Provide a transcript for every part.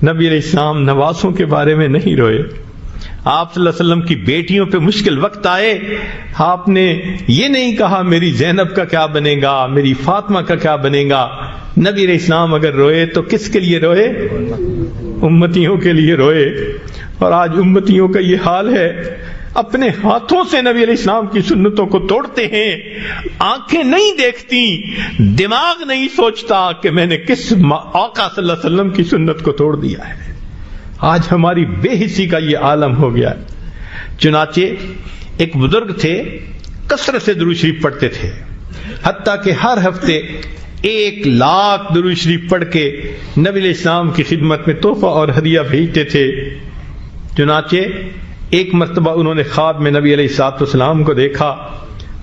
نبی علیہ السلام نواسوں کے بارے میں نہیں روئے. آپ صلی اللہ علیہ وسلم کی بیٹیوں پہ مشکل وقت آئے، آپ نے یہ نہیں کہا میری زینب کا کیا بنے گا، میری فاطمہ کا کیا بنے گا. نبی علیہ السلام اگر روئے تو کس کے لیے روئے؟ امتیوں کے لیے روئے. اور آج امتیوں کا یہ حال ہے، اپنے ہاتھوں سے نبی علیہ السلام کی سنتوں کو توڑتے ہیں. آنکھیں نہیں دیکھتی، دماغ نہیں سوچتا کہ میں نے کس آقا صلی اللہ علیہ وسلم کی سنت کو توڑ دیا ہے. آج ہماری بے حسی کا یہ عالم ہو گیا ہے. چنانچہ ایک بزرگ تھے، کثرت سے درود شریف پڑھتے تھے، حتیٰ کہ ہر ہفتے 1,00,000 درود شریف پڑھ کے نبی علیہ السلام کی خدمت میں تحفہ اور ہدیہ بھیجتے تھے. چنانچہ ایک مرتبہ انہوں نے خواب میں نبی علیہ السلام کو دیکھا.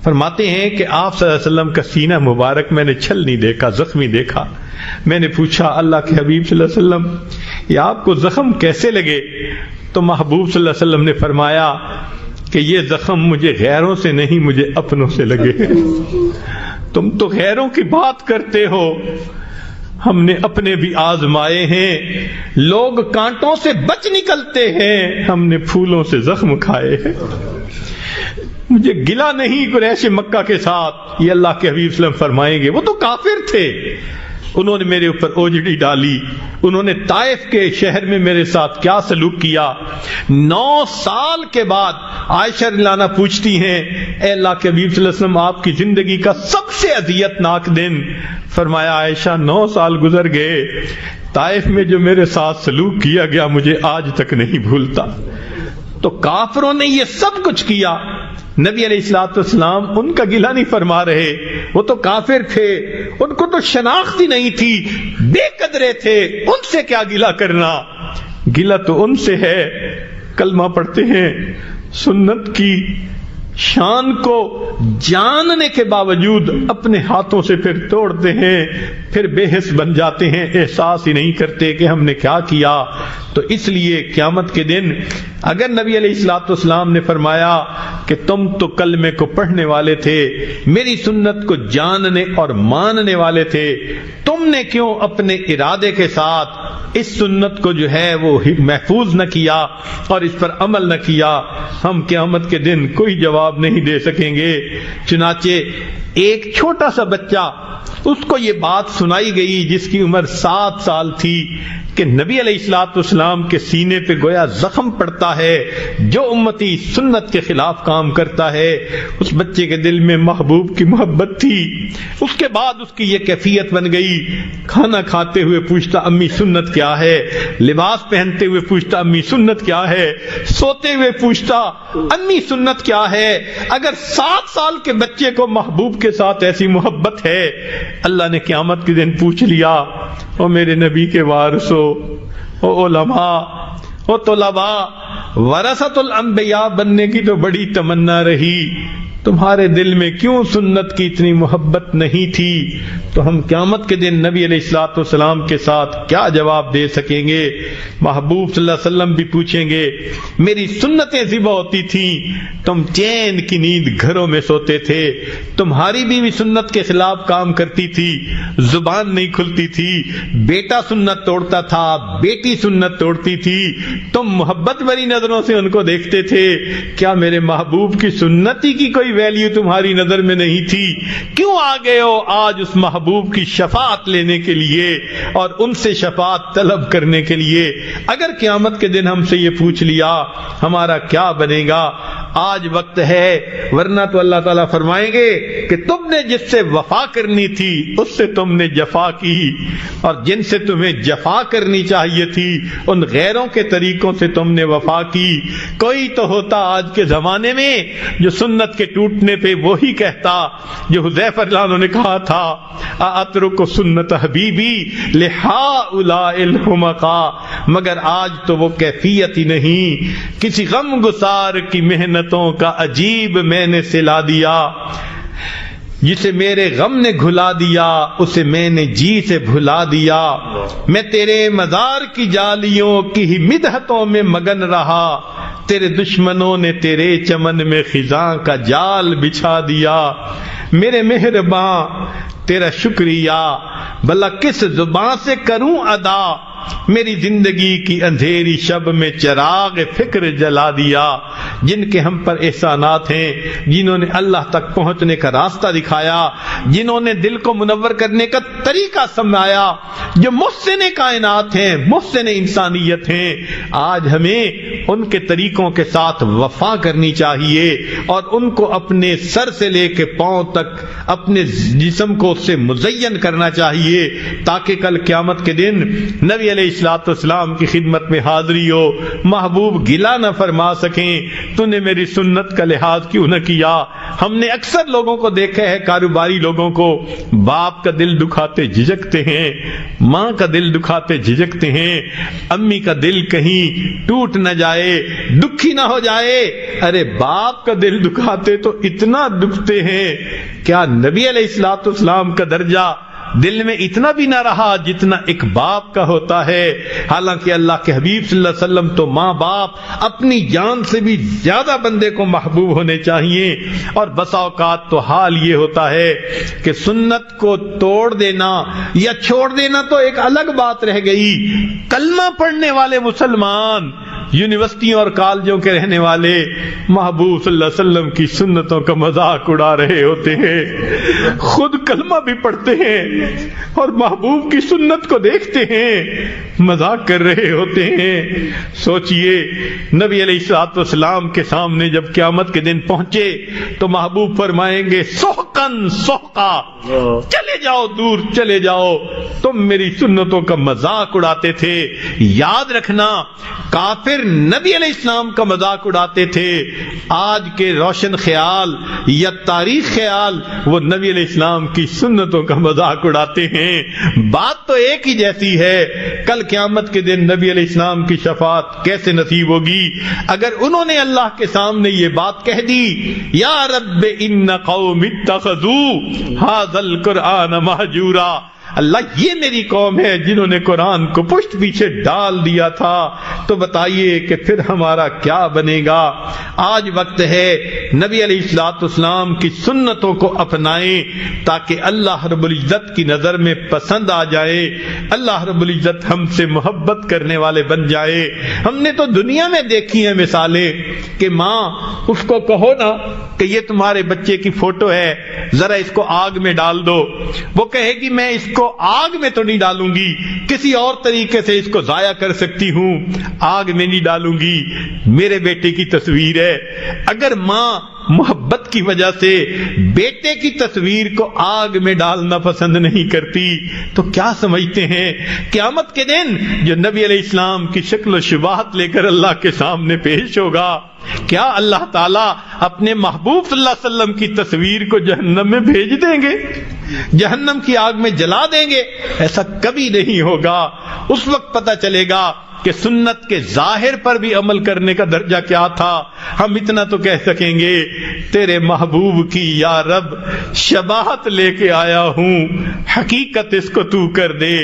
فرماتے ہیں کہ آپ صلی اللہ علیہ وسلم کا سینہ مبارک میں نے چھل نہیں دیکھا، زخمی دیکھا. میں نے پوچھا اللہ کے حبیب صلی اللہ علیہ وسلم یہ آپ کو زخم کیسے لگے؟ تو محبوب صلی اللہ علیہ وسلم نے فرمایا کہ یہ زخم مجھے غیروں سے نہیں، مجھے اپنوں سے لگے. تم تو غیروں کی بات کرتے ہو، ہم نے اپنے بھی آزمائے ہیں. لوگ کانٹوں سے بچ نکلتے ہیں، ہم نے پھولوں سے زخم کھائے ہیں. مجھے گلہ نہیں قریش مکہ کے ساتھ. یہ اللہ کے حبیب صلی اللہ علیہ وسلم فرمائیں گے وہ تو کافر تھے، انہوں نے میرے اوپر اوجڑی ڈالی، انہوں نے طائف کے شہر میں میرے ساتھ کیا سلوک کیا. 9 سال کے بعد عائشہ رضی اللہ عنہا پوچھتی ہیں اے اللہ کے حبیب صلی اللہ علیہ وسلم آپ کی زندگی کا سب سے اذیت ناک دن؟ فرمایا عائشہ 9 سال گزر گئے، طائف میں جو میرے ساتھ سلوک کیا گیا مجھے آج تک نہیں بھولتا. تو کافروں نے یہ سب کچھ کیا، نبی علیہ الصلوۃ والسلام ان کا گلہ نہیں فرما رہے. وہ تو کافر تھے، ان کو تو شناخت ہی نہیں تھی، بے قدرے تھے، ان سے کیا گلہ کرنا. گلہ تو ان سے ہے. کلمہ پڑھتے ہیں، سنت کی شان کو جاننے کے باوجود اپنے ہاتھوں سے پھر توڑتے ہیں، پھر بے حس بن جاتے ہیں، احساس ہی نہیں کرتے کہ ہم نے کیا کیا. تو اس لیے قیامت کے دن اگر نبی علیہ الصلوۃ والسلام نے فرمایا کہ تم تو کلمے کو پڑھنے والے تھے، میری سنت کو جاننے اور ماننے والے تھے، تم نے کیوں اپنے ارادے کے ساتھ اس سنت کو جو ہے وہ محفوظ نہ کیا اور اس پر عمل نہ کیا؟ ہم قیامت کے دن کوئی جواب نہیں دے سکیں گے. چنانچہ ایک چھوٹا سا بچہ، اس کو یہ بات سنائی گئی جس کی عمر 7 سال تھی کہ نبی علیہ الصلوۃ والسلام کے سینے پہ گویا زخم پڑتا ہے جو امتی سنت کے خلاف کام کرتا ہے. اس بچے کے دل میں محبوب کی محبت تھی. اس کے بعد اس کی یہ کیفیت بن گئی، کھانا کھاتے ہوئے پوچھتا امی سنت کیا ہے، لباس پہنتے ہوئے پوچھتا امی سنت کیا ہے، سوتے ہوئے پوچھتا امی سنت کیا ہے. اگر 7 سال کے بچے کو محبوب کے ساتھ ایسی محبت ہے، اللہ نے قیامت کے دن پوچھ لیا او میرے نبی کے وارثو، او علماء، او طلباء، ورثۃ الانبیاء بننے کی تو بڑی تمنا رہی، تمہارے دل میں کیوں سنت کی اتنی محبت نہیں تھی؟ تو ہم قیامت کے دن نبی علیہ الصلوۃ والسلام کے ساتھ کیا جواب دے سکیں گے؟ محبوب صلی اللہ علیہ وسلم بھی پوچھیں گے میری سنتیں ذبح ہوتی تھیں، تم چین کی نیند گھروں میں سوتے تھے، تمہاری بیوی سنت کے خلاف کام کرتی تھی، زبان نہیں کھلتی تھی، بیٹا سنت توڑتا تھا، بیٹی سنت توڑتی تھی، تم محبت بھری نظروں سے ان کو دیکھتے تھے. کیا میرے محبوب کی سنتی کی کوئی ویلیو تمہاری نظر میں نہیں تھی؟ کیوں آ گئے ہو آج اس محبوب کی شفاعت لینے کے لیے اور ان سے شفاعت طلب کرنے کے لیے؟ اگر قیامت کے دن ہم سے یہ پوچھ لیا ہمارا کیا بنے گا؟ آج وقت ہے، ورنہ تو اللہ تعالیٰ فرمائیں گے کہ تم نے جس سے وفا کرنی تھی اس سے تم نے جفا کی، اور جن سے تمہیں جفا کرنی چاہیے تھی ان غیروں کے طریقوں سے تم نے وفا کی. کوئی تو ہوتا آج کے زمانے میں جو سنت کے ٹوٹنے پہ وہی کہتا جو حذیفہ رضی اللہ عنہ نے کہا تھا اترک سنت حبیبی لہؤلاء الحمقاء. مگر آج تو وہ کیفیت ہی نہیں. کسی غم گسار کی محنتوں کا عجیب میں نے سلا دیا، جسے میرے غم نے گھلا دیا اسے میں نے جی سے بھلا دیا. میں تیرے مزار کی جالیوں کی ہی مدحتوں میں مگن رہا، تیرے دشمنوں نے تیرے چمن میں خزاں کا جال بچھا دیا. میرے مہرباں تیرا شکریہ، بھلا کس زبان سے کروں ادا، میری زندگی کی اندھیری شب میں چراغ فکر جلا دیا. جن کے ہم پر احسانات ہیں، جنہوں نے اللہ تک پہنچنے کا راستہ دکھایا، جنہوں نے دل کو منور کرنے کا طریقہ سمجھایا، جو محسن کائنات ہیں، محسن انسانیت ہیں، آج ہمیں ان کے طریقوں کے ساتھ وفا کرنی چاہیے اور ان کو اپنے سر سے لے کے پاؤں تک اپنے جسم کو اس سے مزین کرنا چاہیے، تاکہ کل قیامت کے دن نبی علیہ الصلوۃ والسلام کی خدمت میں حاضری ہو، محبوب گلہ نہ فرما سکیں تو نے میری سنت کا لحاظ کیوں نہ کیا. ہم نے اکثر لوگوں کو دیکھا ہے، کاروباری لوگوں کو، باپ کا دل دکھاتے جھجکتے ہیں، ماں کا دل دکھاتے جھجکتے ہیں، امی کا دل کہیں ٹوٹ نہ جائے، دکھی نہ ہو جائے. ارے باپ کا دل دکھاتے تو اتنا دکھتے ہیں، کیا نبی علیہ الصلوۃ والسلام کا درجہ دل میں اتنا بھی نہ رہا جتنا ایک باپ کا ہوتا ہے؟ حالانکہ اللہ کے حبیب صلی اللہ علیہ وسلم تو ماں باپ اپنی جان سے بھی زیادہ بندے کو محبوب ہونے چاہیے. اور بسا اوقات تو حال یہ ہوتا ہے کہ سنت کو توڑ دینا یا چھوڑ دینا تو ایک الگ بات رہ گئی، کلمہ پڑھنے والے مسلمان، یونیورسٹیوں اور کالجوں کے رہنے والے محبوب صلی اللہ علیہ وسلم کی سنتوں کا مذاق اڑا رہے ہوتے ہیں، خود کلمہ بھی پڑھتے ہیں اور محبوب کی سنت کو دیکھتے ہیں، مذاق کر رہے ہوتے ہیں. سوچئے نبی علیہ الصلوۃ والسلام کے سامنے جب قیامت کے دن پہنچے تو محبوب فرمائیں گے سحقن سحقا، چلے جاؤ دور چلے جاؤ، تم میری سنتوں کا مذاق اڑاتے تھے. یاد رکھنا کافر نبی علیہ السلام کا مذاق اڑاتے تھے، آج کے روشن خیال یا تاریخ خیال وہ نبی علیہ السلام کی سنتوں کا مذاق اڑاتے ہیں. بات تو ایک ہی جیسی ہے. کل قیامت کے دن نبی علیہ السلام کی شفاعت کیسے نصیب ہوگی اگر انہوں نے اللہ کے سامنے یہ بات کہہ دی، یا رب ان قوم اتخذوا ھذا القرآن مہجورا، اللہ یہ میری قوم ہے جنہوں نے قرآن کو پشت پیچھے ڈال دیا تھا. تو بتائیے کہ پھر ہمارا کیا بنے گا؟ آج وقت ہے نبی علیہ الصلوۃ والسلام کی سنتوں کو اپنائیں تاکہ اللہ رب العزت کی نظر میں پسند آ جائے، اللہ رب العزت ہم سے محبت کرنے والے بن جائے. ہم نے تو دنیا میں دیکھی ہیں مثالیں کہ ماں اس کو کہو نا کہ یہ تمہارے بچے کی فوٹو ہے، ذرا اس کو آگ میں ڈال دو، وہ کہے گی میں اس کو آگ میں تو نہیں ڈالوں گی، کسی اور طریقے سے اس کو ضائع کر سکتی ہوں، آگ میں نہیں ڈالوں گی، میرے بیٹے کی تصویر ہے. اگر ماں محبت کی وجہ سے بیٹے کی تصویر کو آگ میں ڈالنا پسند نہیں کرتی تو کیا سمجھتے ہیں قیامت کے دن جو نبی علیہ السلام کی شکل و شباہت لے کر اللہ کے سامنے پیش ہوگا، کیا اللہ تعالیٰ اپنے محبوب صلی اللہ علیہ وسلم کی تصویر کو جہنم میں بھیج دیں گے، جہنم کی آگ میں جلا دیں گے؟ ایسا کبھی نہیں ہوگا. اس وقت پتہ چلے گا کہ سنت کے ظاہر پر بھی عمل کرنے کا درجہ کیا تھا. ہم اتنا تو کہہ سکیں گے تیرے محبوب کی یا رب شباہت لے کے آیا ہوں، حقیقت اس کو تو کر دے،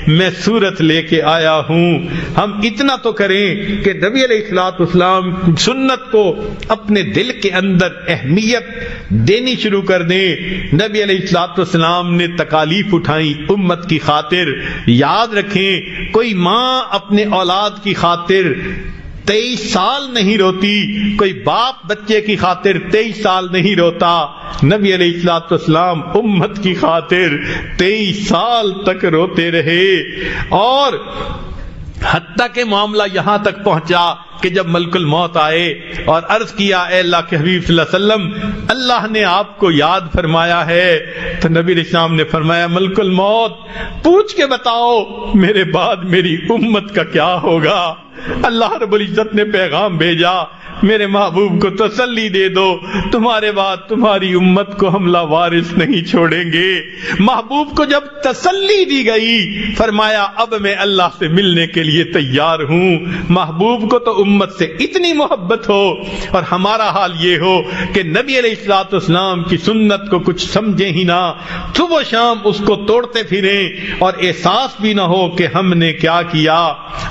میں صورت لے کے آیا ہوں. ہم اتنا تو کریں کہ نبی علیہ الصلوۃ والسلام سنت کو اپنے دل کے اندر اہمیت دینی شروع کر دیں. نبی علیہ الصلوۃ والسلام نے تکالیف اٹھائیں امت کی خاطر. یاد رکھیں کوئی ماں اپنے اولاد کی خاطر 23 سال نہیں روتی، کوئی باپ بچے کی خاطر 23 سال نہیں روتا. نبی علیہ الصلوۃ والسلام امت کی خاطر 23 سال تک روتے رہے. اور حتیٰ کہ معاملہ یہاں تک پہنچا کہ جب ملک الموت آئے اور عرض کیا اے اللہ کے حبیب صلی اللہ علیہ وسلم اللہ نے آپ کو یاد فرمایا ہے، تو نبی علیہ السلام نے فرمایا ملک الموت پوچھ کے بتاؤ میرے بعد میری امت کا کیا ہوگا. اللہ رب العزت نے پیغام بھیجا میرے محبوب کو تسلی دے دو، تمہارے بعد تمہاری امت کو ہم لاوارث نہیں چھوڑیں گے. محبوب کو جب تسلی دی گئی فرمایا اب میں اللہ سے ملنے کے لیے تیار ہوں. محبوب کو تو امت سے اتنی محبت ہو اور ہمارا حال یہ ہو کہ نبی علیہ الصلوۃ والسلام کی سنت کو کچھ سمجھیں ہی نہ، صبح و شام اس کو توڑتے پھریں اور احساس بھی نہ ہو کہ ہم نے کیا کیا.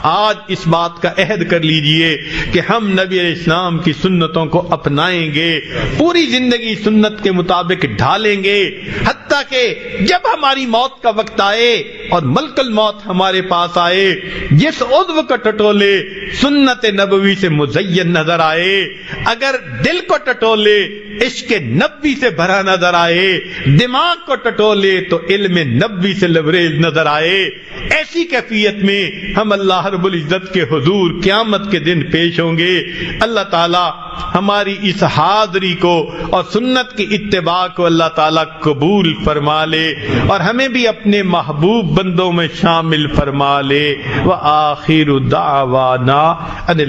آج اس بات کا عہد کر لیجئے کہ ہم نبی علیہ السلام السلام کی سنتوں کو اپنائیں گے، پوری زندگی سنت کے مطابق ڈھالیں گے، حتیٰ کہ جب ہماری موت کا وقت آئے اور ملک الموت ہمارے پاس آئے، جس عضو کو ٹٹولے سنت نبوی سے مزین نظر آئے، اگر دل کو ٹٹولے عشق نبوی سے بھرا نظر آئے، دماغ کو ٹٹولے تو علم نبوی سے لبریز نظر آئے، ایسی کیفیت میں ہم اللہ رب العزت کے حضور قیامت کے دن پیش ہوں گے۔ اللہ تعالی ہماری اس حاضری کو اور سنت کی اتباع کو اللہ تعالی قبول فرما لے اور ہمیں بھی اپنے محبوب بندوں میں شامل فرما لے۔ وآخر دعوانا ان